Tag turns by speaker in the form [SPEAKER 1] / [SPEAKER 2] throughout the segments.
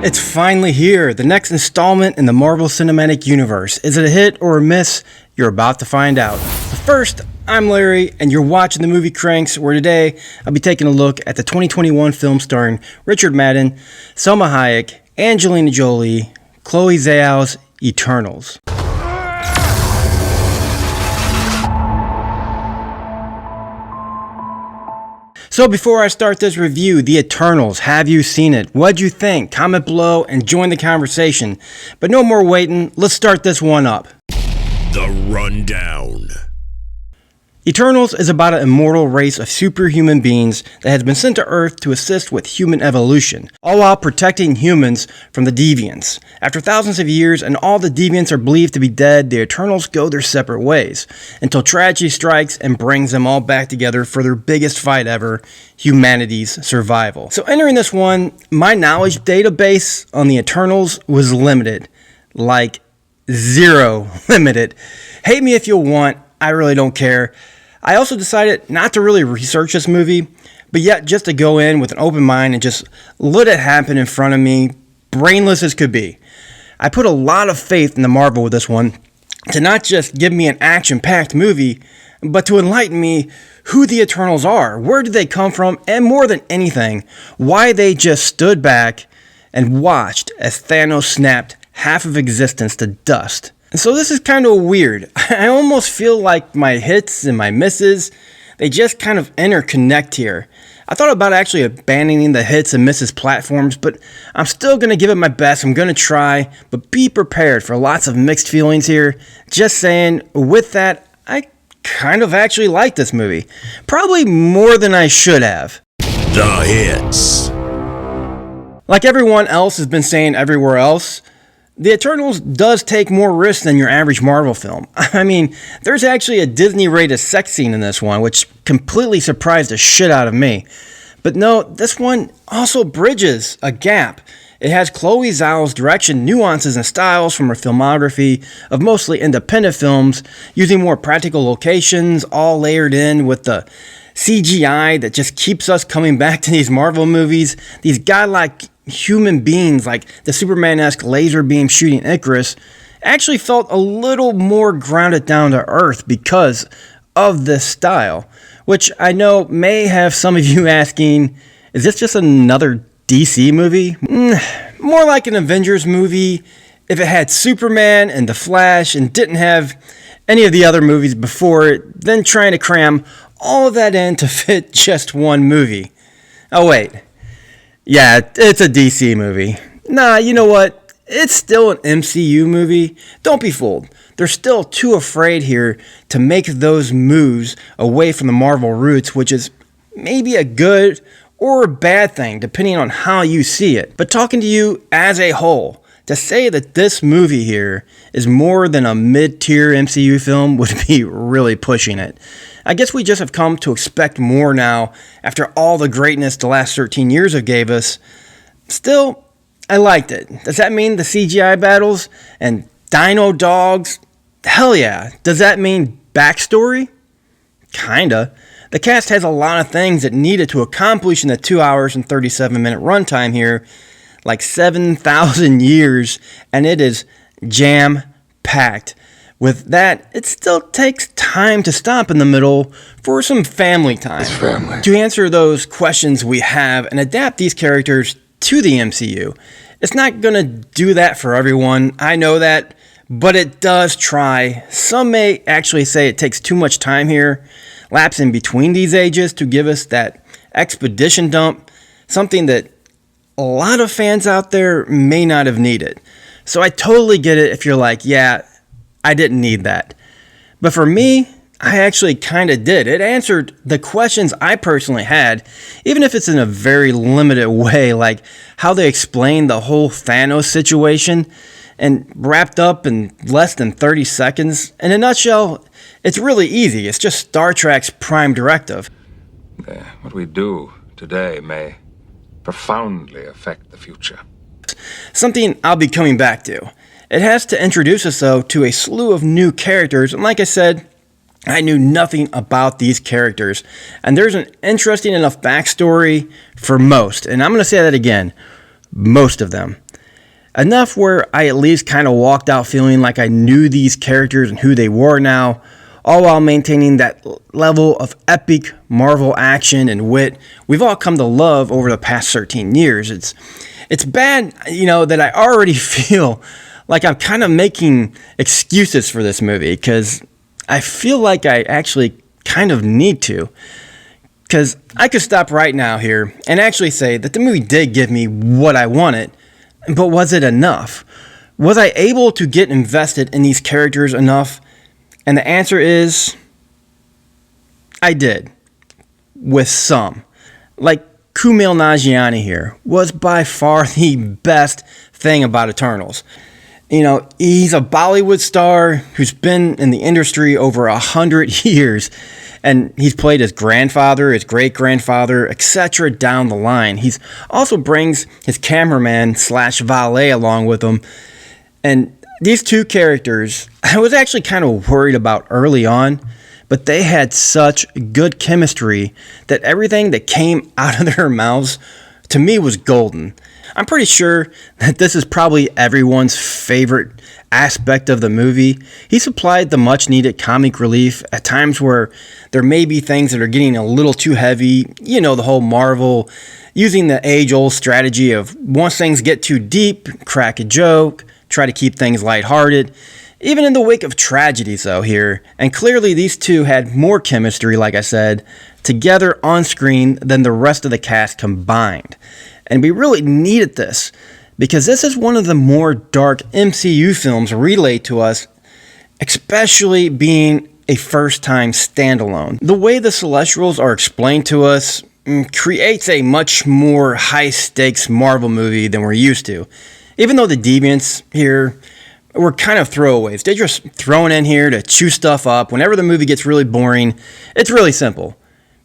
[SPEAKER 1] It's finally here, the next installment in the Marvel Cinematic Universe. Is it a hit or a miss? You're about to find out. But first, I'm Larry, and you're watching the movie Cranks, where today I'll be taking a look at the 2021 film starring Richard Madden, Selma Hayek, Angelina Jolie, Chloe Zhao's Eternals. So before I start this review, The Eternals, have you seen it? What'd you think? Comment below and join the conversation. But no more waiting, let's start this one up.
[SPEAKER 2] The Rundown.
[SPEAKER 1] Eternals is about an immortal race of superhuman beings that has been sent to Earth to assist with human evolution, all while protecting humans from the deviants. After thousands of years and all the deviants are believed to be dead, the Eternals go their separate ways, until tragedy strikes and brings them all back together for their biggest fight ever, humanity's survival. So entering this one, my knowledge database on the Eternals was limited. Like, zero limited. Hate me if you want, I really don't care. I also decided not to really research this movie, but yet just to go in with an open mind and just let it happen in front of me, brainless as could be. I put a lot of faith in the Marvel with this one, to not just give me an action-packed movie, but to enlighten me who the Eternals are, where did they come from, and more than anything, why they just stood back and watched as Thanos snapped half of existence to dust. And so this is kind of weird. I almost feel like my hits and my misses, they just kind of interconnect here. I thought about actually abandoning the hits and misses platforms, but I'm still going to give it my best. I'm going to try, but be prepared for lots of mixed feelings here. Just saying, with that, I kind of actually like this movie. Probably more than I should have.
[SPEAKER 2] The hits.
[SPEAKER 1] Like everyone else has been saying everywhere else, The Eternals does take more risks than your average Marvel film. I mean, there's actually a Disney-rated sex scene in this one, which completely surprised the shit out of me. But no, this one also bridges a gap. It has Chloe Zhao's direction, nuances, and styles from her filmography of mostly independent films, using more practical locations, all layered in with the CGI that just keeps us coming back to these Marvel movies. These godlike human beings like the Superman-esque laser beam shooting Icarus actually felt a little more grounded down to earth because of this style, which I know may have some of you asking, is this just another DC movie? More like an Avengers movie if it had Superman and The Flash and didn't have any of the other movies before it, then trying to cram all of that in to fit just one movie. Oh wait. Yeah, it's a DC movie. Nah, you know what? It's still an MCU movie. Don't be fooled. They're still too afraid here to make those moves away from the Marvel roots, which is maybe a good or a bad thing, depending on how you see it. But talking to you as a whole, to say that this movie here is more than a mid-tier MCU film would be really pushing it. I guess we just have come to expect more now after all the greatness the last 13 years have gave us. Still, I liked it. Does that mean the CGI battles and dino dogs? Hell yeah. Does that mean backstory? Kinda. The cast has a lot of things it needed to accomplish in the 2 hours and 37-minute runtime here, like 7,000 years, and it is jam-packed. With that, it still takes time to stop in the middle for some family time.
[SPEAKER 3] It's family.
[SPEAKER 1] To answer those questions we have and adapt these characters to the MCU. It's not going to do that for everyone, I know that, but it does try. Some may actually say it takes too much time here, lapsing between these ages to give us that expedition dump, something that a lot of fans out there may not have needed. So I totally get it if you're like, yeah, I didn't need that. But for me, I actually kind of did. It answered the questions I personally had, even if it's in a very limited way, like how they explained the whole Thanos situation and wrapped up in less than 30 seconds. In a nutshell, it's really easy. It's just Star Trek's prime directive.
[SPEAKER 3] What do we do today, May? profoundly affect the future.
[SPEAKER 1] Something I'll be coming back to. It has to introduce us, though, to a slew of new characters, and like I said, I knew nothing about these characters, and there's an interesting enough backstory for most, and I'm going to say that again, most of them. Enough where I at least kind of walked out feeling like I knew these characters and who they were now, all while maintaining that level of epic Marvel action and wit we've all come to love over the past 13 years. It's bad, that I already feel like I'm kind of making excuses for this movie, because I feel like I actually kind of need to. Because I could stop right now here and actually say that the movie did give me what I wanted, but was it enough? Was I able to get invested in these characters enough? And the answer is, I did. With some. Like Kumail Nanjiani here was by far the best thing about Eternals. He's a Bollywood star who's been in the industry over 100 years, and he's played his grandfather, his great-grandfather, etc. down the line. He's also brings his cameraman / valet along with him, and these two characters I was actually kind of worried about early on, but they had such good chemistry that everything that came out of their mouths to me was golden. I'm pretty sure that this is probably everyone's favorite aspect of the movie. He supplied the much needed comic relief at times where there may be things that are getting a little too heavy. The whole Marvel using the age-old strategy of once things get too deep, crack a joke, try to keep things lighthearted. Even in the wake of tragedies, though, here, and clearly these two had more chemistry, like I said, together on screen than the rest of the cast combined. And we really needed this, because this is one of the more dark MCU films relayed to us, especially being a first-time standalone. The way the Celestials are explained to us creates a much more high-stakes Marvel movie than we're used to. Even though the deviants here were kind of throwaways. They're just thrown in here to chew stuff up. Whenever the movie gets really boring, it's really simple.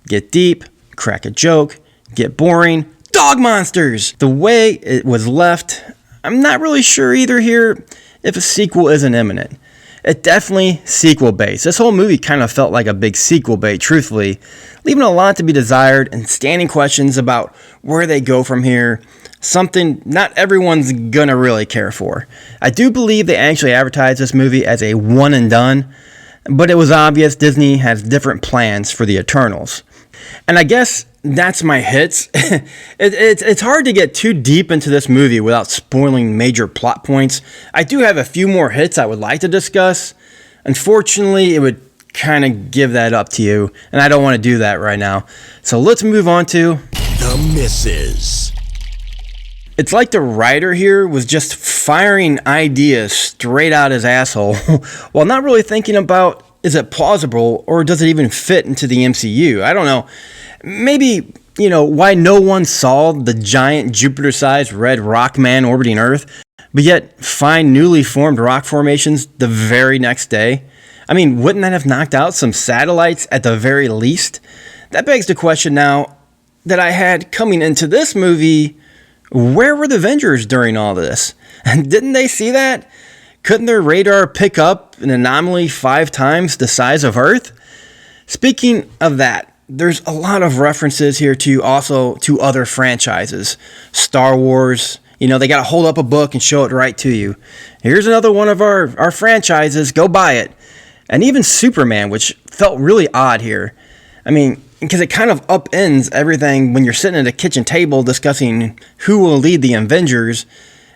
[SPEAKER 1] Get deep, crack a joke, get boring, dog monsters! The way it was left, I'm not really sure either here if a sequel isn't imminent. It definitely sequel-based. This whole movie kind of felt like a big sequel bait, truthfully, leaving a lot to be desired and standing questions about where they go from here. Something not everyone's gonna really care for. I do believe they actually advertised this movie as a one and done, but it was obvious Disney has different plans for the Eternals. And I guess that's my hits. It's hard to get too deep into this movie without spoiling major plot points. I do have a few more hits I would like to discuss. Unfortunately, it would kind of give that up to you, and I don't want to do that right now. So let's move on to
[SPEAKER 2] The Misses.
[SPEAKER 1] It's like the writer here was just firing ideas straight out his asshole while not really thinking about, is it plausible or does it even fit into the MCU? I don't know. Maybe, why no one saw the giant Jupiter-sized red rock man orbiting Earth, but yet find newly formed rock formations the very next day? I mean, wouldn't that have knocked out some satellites at the very least? That begs the question now that I had coming into this movie. Where were the Avengers during all this? And didn't they see that? Couldn't their radar pick up an anomaly 5 times the size of Earth? Speaking of that, there's a lot of references here to other franchises. Star Wars, they got to hold up a book and show it right to you. Here's another one of our franchises, go buy it. And even Superman, which felt really odd here. I mean, because it kind of upends everything when you're sitting at a kitchen table discussing who will lead the Avengers,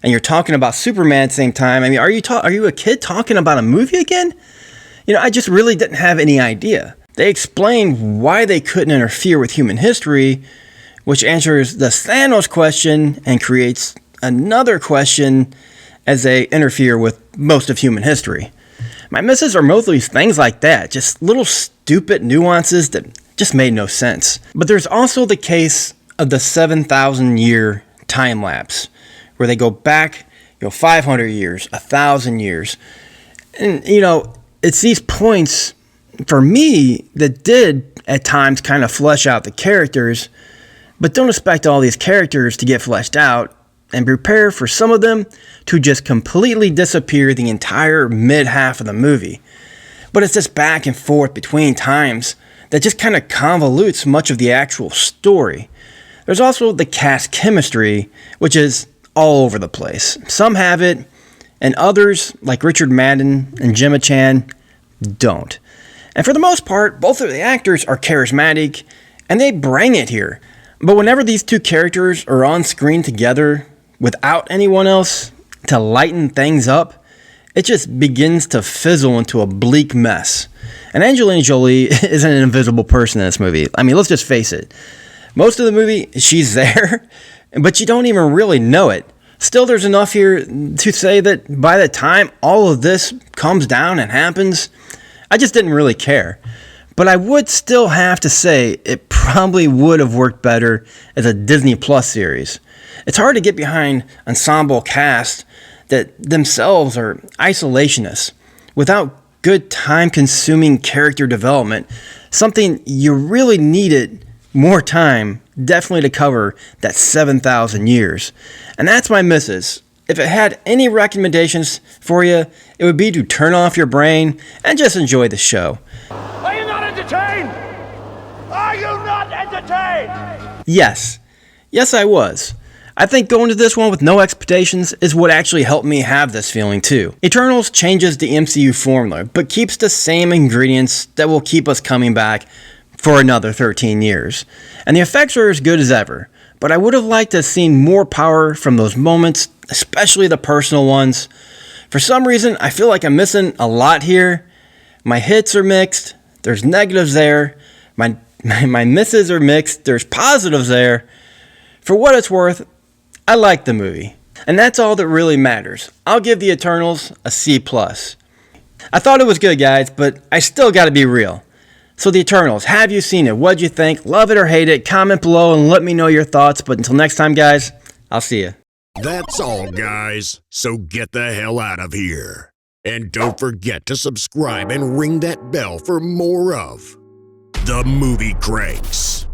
[SPEAKER 1] and you're talking about Superman at the same time. I mean, are you a kid talking about a movie again? I just really didn't have any idea. They explained why they couldn't interfere with human history, which answers the Thanos question and creates another question as they interfere with most of human history. My misses are mostly things like that, just little stupid nuances that just made no sense. But there's also the case of the 7,000-year time lapse, where they go back, 500 years, 1,000 years. And, it's these points, for me, that did at times kind of flesh out the characters, But don't expect all these characters to get fleshed out, and prepare for some of them to just completely disappear the entire mid-half of the movie. But it's this back and forth between times that just kind of convolutes much of the actual story. There's also the cast chemistry, which is all over the place. Some have it, and others, like Richard Madden and Gemma Chan, don't. And for the most part, both of the actors are charismatic, and they bring it here. But whenever these two characters are on screen together, without anyone else to lighten things up, it just begins to fizzle into a bleak mess. And Angelina Jolie isn't an invisible person in this movie. I mean, let's just face it. Most of the movie, she's there, but you don't even really know it. Still, there's enough here to say that by the time all of this comes down and happens, I just didn't really care. But I would still have to say it probably would have worked better as a Disney Plus series. It's hard to get behind ensemble cast that themselves are isolationists without good time-consuming character development, something you really needed more time definitely to cover that 7,000 years. And that's my misses. If it had any recommendations for you, it would be to turn off your brain and just enjoy the show.
[SPEAKER 4] Are you not entertained? Are you not entertained?
[SPEAKER 1] Yes, I was. I think going to this one with no expectations is what actually helped me have this feeling too. Eternals changes the MCU formula, but keeps the same ingredients that will keep us coming back for another 13 years. And the effects are as good as ever, but I would have liked to have seen more power from those moments, especially the personal ones. For some reason, I feel like I'm missing a lot here. My hits are mixed, there's negatives there, my misses are mixed, there's positives there. For what it's worth, I like the movie, and that's all that really matters. I'll give the Eternals a C+. I thought it was good, guys, but I still gotta be real. So the Eternals, have you seen it? What'd you think? Love it or hate it? Comment below and let me know your thoughts. But until next time, guys, I'll see you.
[SPEAKER 2] That's all, guys. So get the hell out of here. And don't forget to subscribe and ring that bell for more of The Movie Cranks.